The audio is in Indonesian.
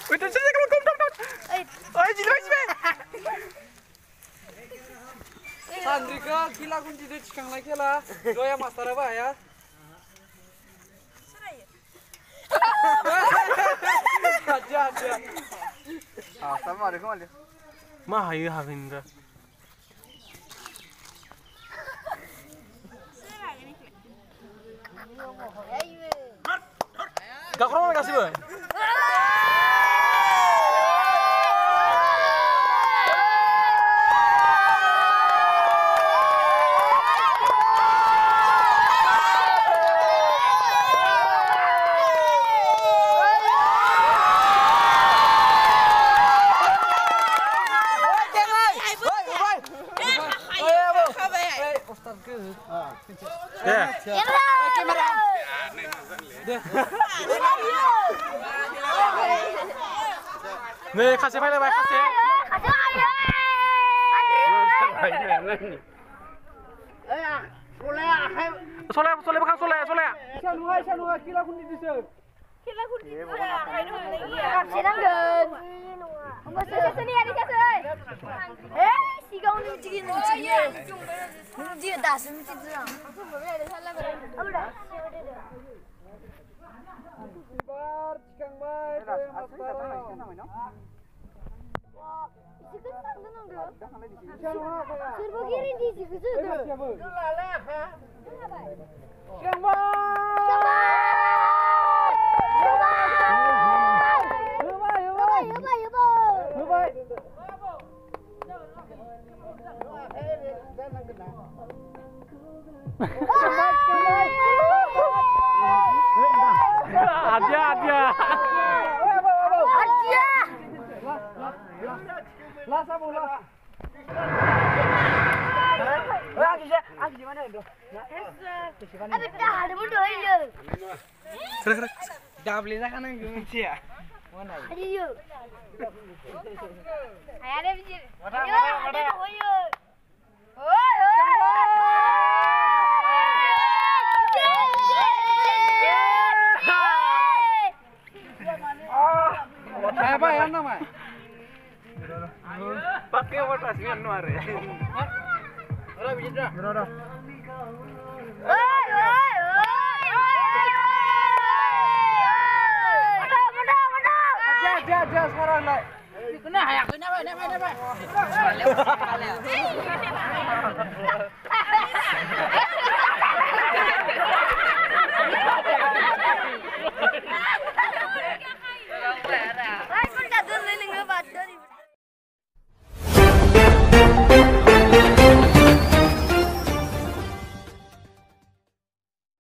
Wait, come on. Oi, jilat sih. Sandri ka gila kunci deh cikang lagi lah. Doya master apa ya? Aja. Assalamualaikum. Mah ayo Havinda. Gak kurang kasih bang. Nih kasih file baik kasih. Soleh bukan soleh. Sanu gila kunci deh. Cikang baik. Adia. Lah sabu lah. Aku gimana itu? Keren. Dah beli dah kan yang ya. Mana? Ayo. Ayo bijir. Mana? Ayo. Apa ya nama? Pakai watas ni anu are. Ora bijir dah. Ora. Aja sekarang lah. Kena hayak kena apa?